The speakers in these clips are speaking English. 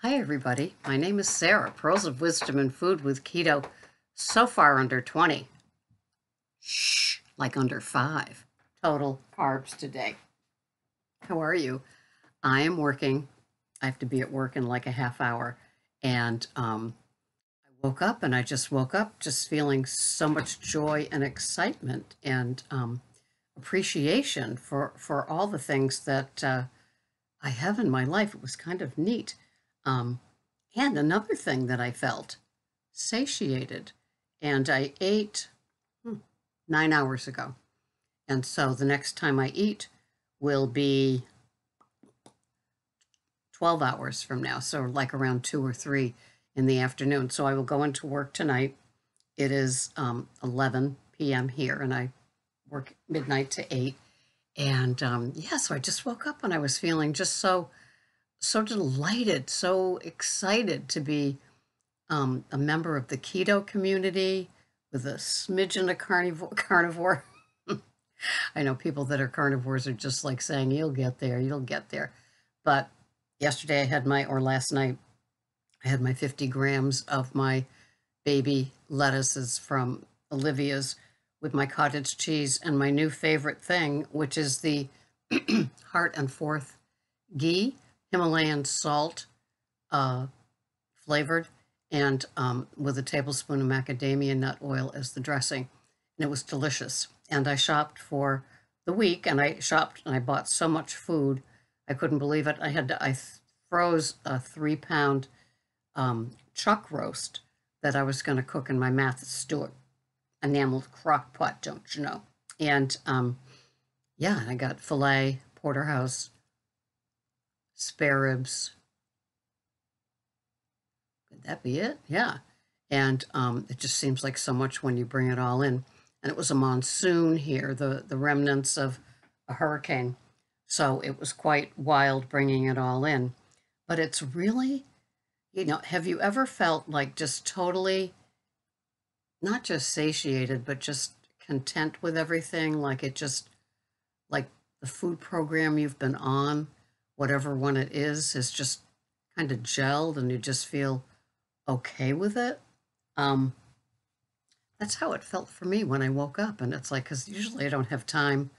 Hi, everybody. My name is Sarah. Pearls of Wisdom and Food with Keto. So far under 20. Shh, like under 5. Total carbs today. How are you? I am working. I have to be at work in like a half hour. And I woke up and I just woke up just feeling so much joy and excitement and appreciation for all the things that I have in my life. It was kind of neat. Um, and another thing that I felt satiated. And I ate 9 hours ago. And so the next time I eat will be 12 hours from now. So like around 2 or 3 in the afternoon. So I will go into work tonight. It is 11 p.m. here, and I work midnight to 8. And so I just woke up and I was feeling just so delighted, so excited to be a member of the keto community with a smidgen of carnivore. I know people that are carnivores are just like saying, you'll get there, you'll get there. But yesterday last night, I had my 50 grams of my baby lettuces from Olivia's with my cottage cheese and my new favorite thing, which is the Heart and Forth ghee, Himalayan salt flavored, and with a tablespoon of macadamia nut oil as the dressing. And it was delicious. And I shopped for the week, and I bought so much food. I couldn't believe it. I froze a 3-pound chuck roast that I was going to cook in my Martha Stewart enameled crock pot, don't you know? And I got filet, porterhouse, spare ribs. Could that be it? Yeah. And it just seems like so much when you bring it all in. And it was a monsoon here, the remnants of a hurricane. So it was quite wild bringing it all in. But it's really, have you ever felt like just totally, not just satiated, but just content with everything? Like like the food program you've been on, whatever one it is just kind of gelled and you just feel okay with it. That's how it felt for me when I woke up. And it's like, because usually I don't have time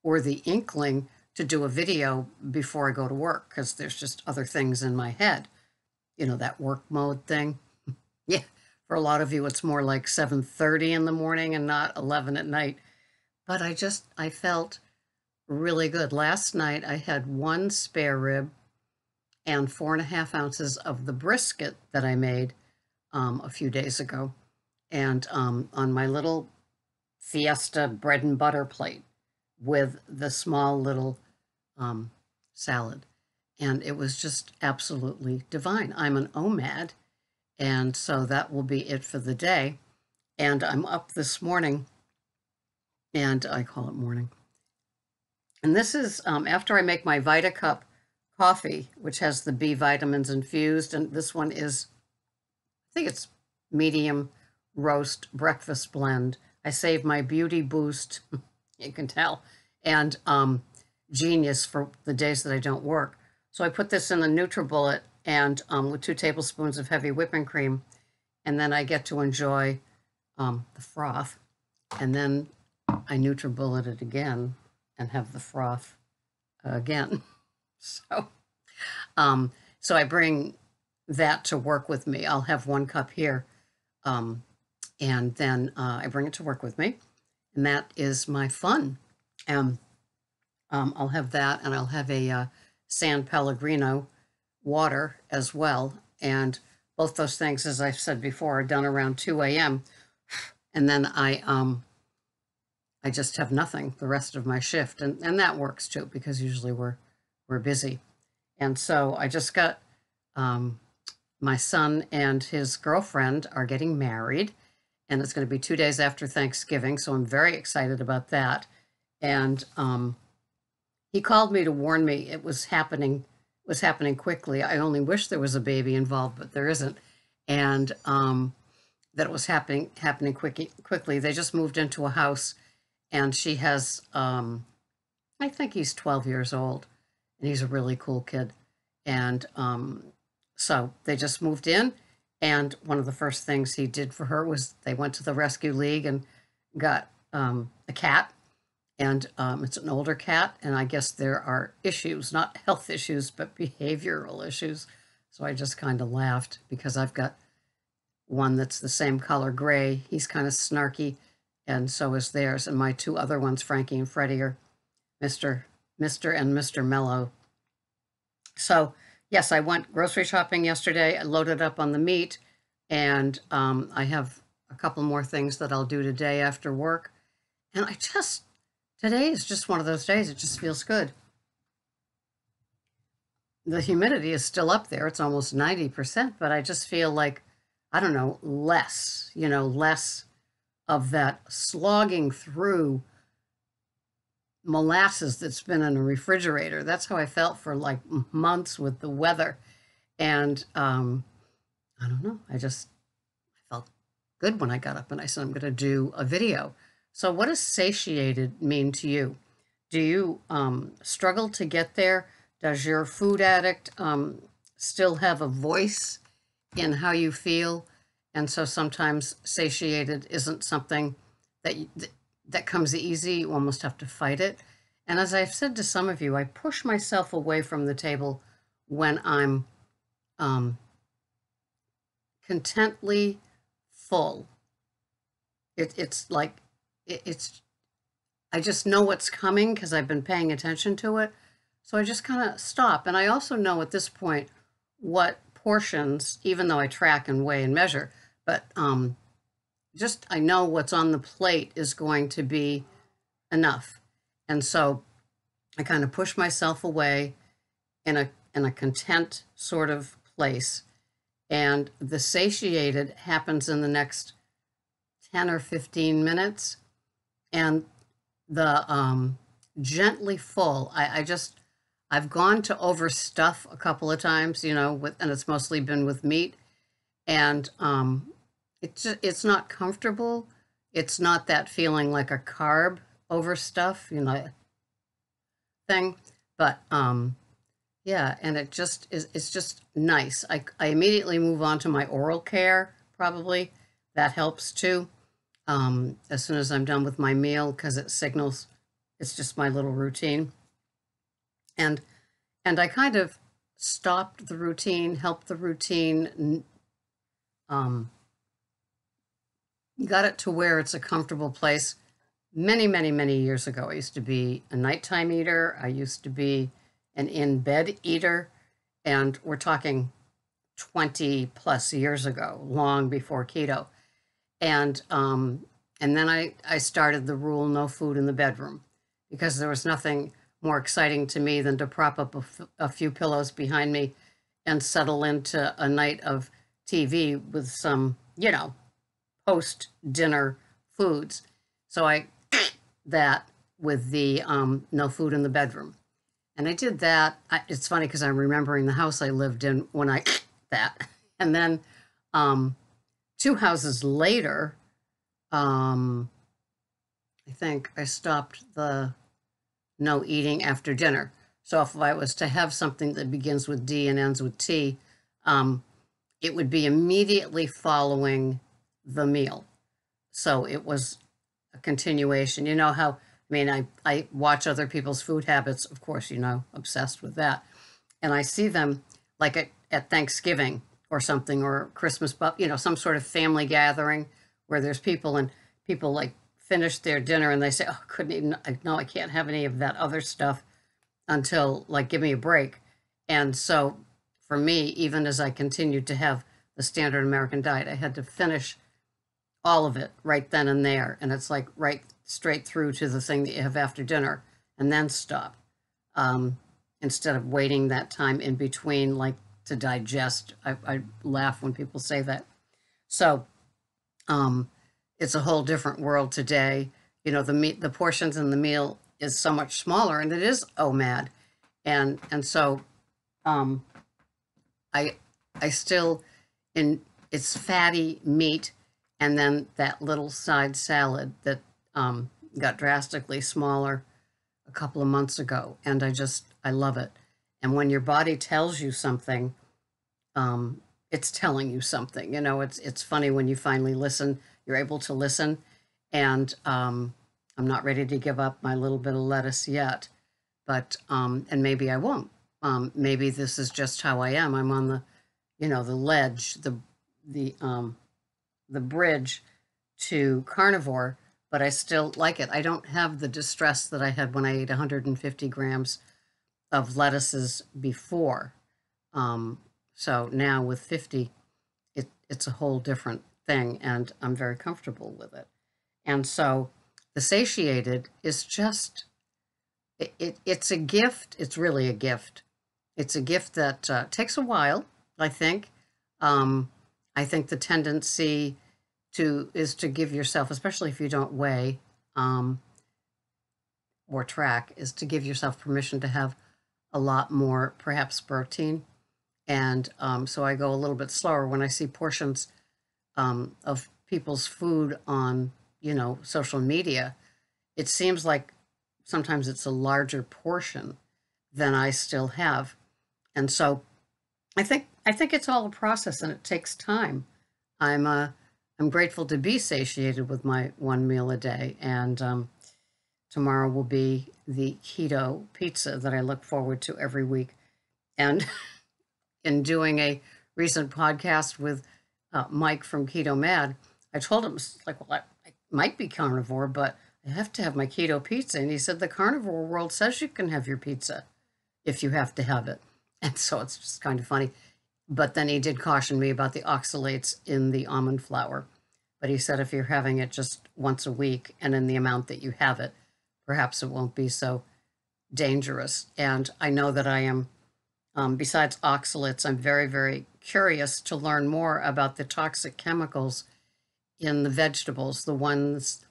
or the inkling to do a video before I go to work because there's just other things in my head. That work mode thing. Yeah, for a lot of you, it's more like 7:30 in the morning and not 11 at night. But I felt really good. Last night, I had 1 spare rib and 4.5 ounces of the brisket that I made a few days ago. And on my little Fiesta bread and butter plate with the small little salad. And it was just absolutely divine. I'm an OMAD, and so that will be it for the day. And I'm up this morning, and I call it morning. And this is after I make my VitaCup coffee, which has the B vitamins infused. And this one is, I think it's medium roast breakfast blend. I save my Beauty Boost, you can tell, and Genius for the days that I don't work. So I put this in the NutriBullet and with 2 tablespoons of heavy whipping cream, and then I get to enjoy the froth. And then I NutriBullet it again and have the froth again. So I bring that to work with me. I'll have 1 cup here, and then I bring it to work with me, and that is my fun. I'll have that, and I'll have a San Pellegrino water as well. And both those things, as I've said before, are done around 2 a.m. And then I just have nothing the rest of my shift, and that works too because usually we're busy. And so I just got my son and his girlfriend are getting married, and it's going to be 2 days after Thanksgiving, so I'm very excited about that. And he called me to warn me it was happening quickly. I only wish there was a baby involved, but there isn't. And that it was happening quickly. They just moved into a house, and she has, I think he's 12 years old, and he's a really cool kid. And So they just moved in, and one of the first things he did for her was they went to the rescue league and got a cat, and it's an older cat, and I guess there are issues, not health issues, but behavioral issues. So I just kind of laughed because I've got one that's the same color gray. He's kind of snarky, and so is theirs. And my two other ones, Frankie and Freddie, are Mr. and Mr. Mellow. So yes, I went grocery shopping yesterday. I loaded up on the meat, and I have a couple more things that I'll do today after work. And today is just one of those days. It just feels good. The humidity is still up there. It's almost 90%, but I just feel like, I don't know, less of that slogging through molasses that's been in a refrigerator. That's how I felt for like months with the weather. And I don't know, I felt good when I got up and I said, I'm going to do a video. So what does satiated mean to you? Do you struggle to get there? Does your food addict still have a voice in how you feel? And so sometimes satiated isn't something that comes easy. You almost have to fight it. And as I've said to some of you, I push myself away from the table when I'm contently full. It's like, I just know what's coming because I've been paying attention to it. So I just kind of stop. And I also know at this point what portions, even though I track and weigh and measure, but just I know what's on the plate is going to be enough. And so I kind of push myself away in a content sort of place. And the satiated happens in the next 10 or 15 minutes. And the gently full, I've gone to overstuff a couple of times, and it's mostly been with meat. And it's not comfortable. It's not that feeling like a carb overstuff, thing. But yeah, and it's just nice. I immediately move on to my oral care, probably. That helps too. As soon as I'm done with my meal, because it signals it's just my little routine. And I kind of stopped the routine, helped the routine, got it to where it's a comfortable place. Many, many, many years ago, I used to be a nighttime eater. I used to be an in-bed eater. And we're talking 20 plus years ago, long before keto. And then I started the rule, no food in the bedroom, because there was nothing more exciting to me than to prop up a few pillows behind me and settle into a night of TV with some, post-dinner foods. So I that with the no food in the bedroom. And I did that. It's funny because I'm remembering the house I lived in when I that. And then 2 houses later, I think I stopped the no eating after dinner. So if I was to have something that begins with D and ends with T, it would be immediately following the meal. So it was a continuation. You know how, I watch other people's food habits, of course, obsessed with that. And I see them like at Thanksgiving or something, or Christmas, but some sort of family gathering where there's people and people like finish their dinner and they say, oh, I can't have any of that other stuff until like, give me a break. And so for me, even as I continued to have the standard American diet, I had to finish all of it right then and there. And it's like right straight through to the thing that you have after dinner and then stop. Instead of waiting that time in between, like to digest. I laugh when people say that. So it's a whole different world today. The portions in the meal is so much smaller, and it is OMAD. And so I still, it's fatty meat, and then that little side salad that got drastically smaller a couple of months ago, and I love it. And when your body tells you something, it's telling you something. It's funny when you finally listen, you're able to listen. And I'm not ready to give up my little bit of lettuce yet, but and maybe I won't. Maybe this is just how I am. I'm on the ledge, the the bridge to carnivore, but I still like it. I don't have the distress that I had when I ate 150 grams of lettuces before. Um, so now with 50, it's a whole different thing, and I'm very comfortable with it. And so the satiated is just, it's a gift. It's really a gift. It's a gift that takes a while, I think. Um, I think the tendency is to give yourself, especially if you don't weigh um, or track, is to give yourself permission to have a lot more, perhaps protein. And so I go a little bit slower when I see portions of people's food on, social media. It seems like sometimes it's a larger portion than I still have. And so I think it's all a process and it takes time. I'm uh I'm grateful to be satiated with my one meal a day, and tomorrow will be the keto pizza that I look forward to every week. And in doing a recent podcast with Mike from Keto Mad, I told him, like, well, I might be carnivore, but I have to have my keto pizza. And he said, the carnivore world says you can have your pizza if you have to have it. And so it's just kind of funny. But then he did caution me about the oxalates in the almond flour. But he said if you're having it just once a week and in the amount that you have it, perhaps it won't be so dangerous. And I know that I am, besides oxalates, I'm very, very curious to learn more about the toxic chemicals in the vegetables, the ones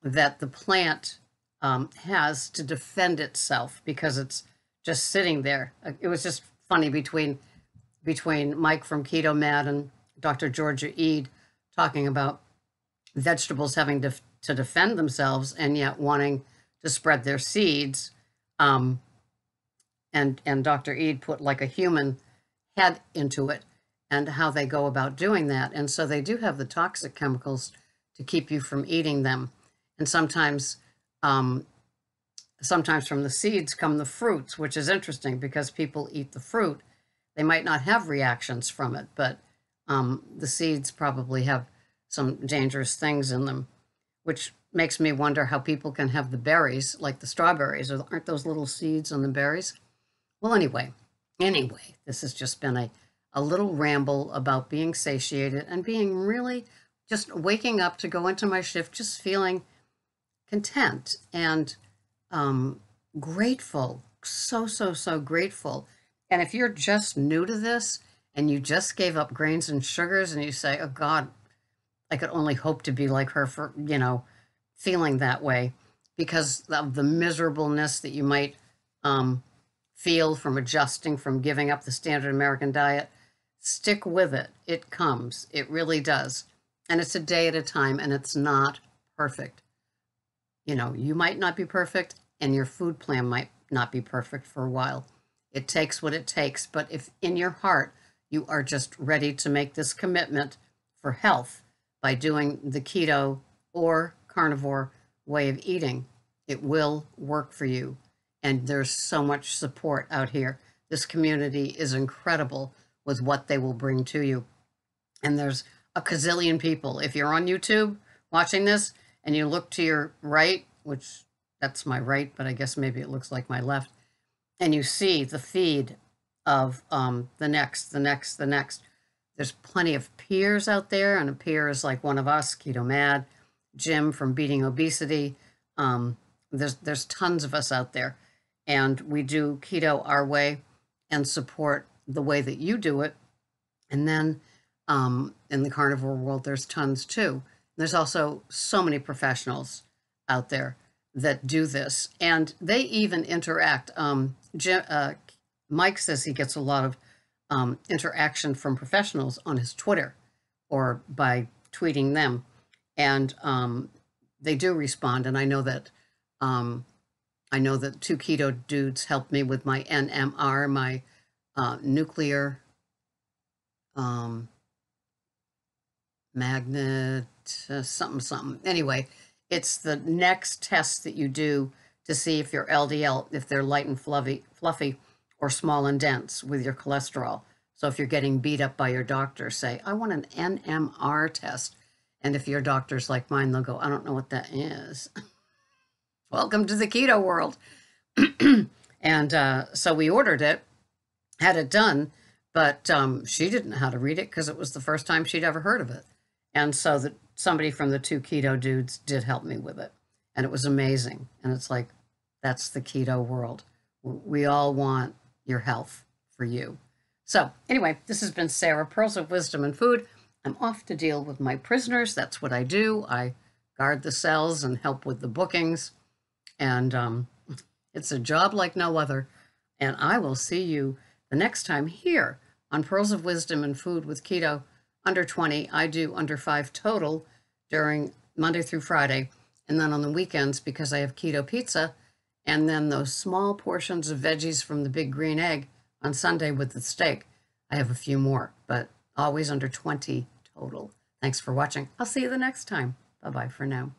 that the plant has to defend itself because it's just sitting there. It was just funny between Mike from Keto Mad and Dr. Georgia Ede talking about vegetables having to defend themselves and yet wanting to spread their seeds. Um, and Dr. Ede put like a human head into it and how they go about doing that. And so they do have the toxic chemicals to keep you from eating them. And um, sometimes from the seeds come the fruits, which is interesting because people eat the fruit. They might not have reactions from it, but the seeds probably have some dangerous things in them, which makes me wonder how people can have the berries, like the strawberries. Aren't those little seeds on the berries? Well, anyway, this has just been a little ramble about being satiated and being really just waking up to go into my shift, just feeling content and grateful. So, so, so grateful. And if you're just new to this and you just gave up grains and sugars and you say, oh God, I could only hope to be like her for, feeling that way because of the miserableness that you might feel from adjusting, from giving up the standard American diet, stick with it. It comes. It really does. And it's a day at a time, and it's not perfect. You might not be perfect, and your food plan might not be perfect for a while. It takes what it takes. But if in your heart you are just ready to make this commitment for health by doing the keto or carnivore way of eating, it will work for you. And there's so much support out here. This community is incredible with what they will bring to you. And there's a gazillion people. If you're on YouTube watching this and you look to your right, which that's my right, but I guess maybe it looks like my left, and you see the feed of the next. There's plenty of peers out there, and a peer is like one of us, Keto Mad, Jim from Beating Obesity. There's tons of us out there, and we do keto our way and support the way that you do it. And then in the carnivore world, there's tons too. There's also so many professionals out there that do this, and they even interact. Mike says he gets a lot of interaction from professionals on his Twitter or by tweeting them, and they do respond. And I know that two keto dudes helped me with my NMR, my nuclear magnet, something, something. Anyway, it's the next test that you do to see if your LDL, if they're light and fluffy or small and dense with your cholesterol. So if you're getting beat up by your doctor, say, I want an NMR test. And if your doctor's like mine, they'll go, I don't know what that is. Welcome to the keto world. And so we ordered it, had it done, but she didn't know how to read it because it was the first time she'd ever heard of it. And so somebody from the two keto dudes did help me with it. And it was amazing. And it's like, that's the keto world. We all want your health for you. So anyway, this has been Sarah, Pearls of Wisdom and Food. I'm off to deal with my prisoners. That's what I do. I guard the cells and help with the bookings. And it's a job like no other. And I will see you the next time here on Pearls of Wisdom and Food with Keto Under 20. I do under 5 total during Monday through Friday. And then on the weekends, because I have keto pizza, and then those small portions of veggies from the big green egg on Sunday with the steak, I have a few more, but always under 20 total. Thanks for watching. I'll see you the next time. Bye-bye for now.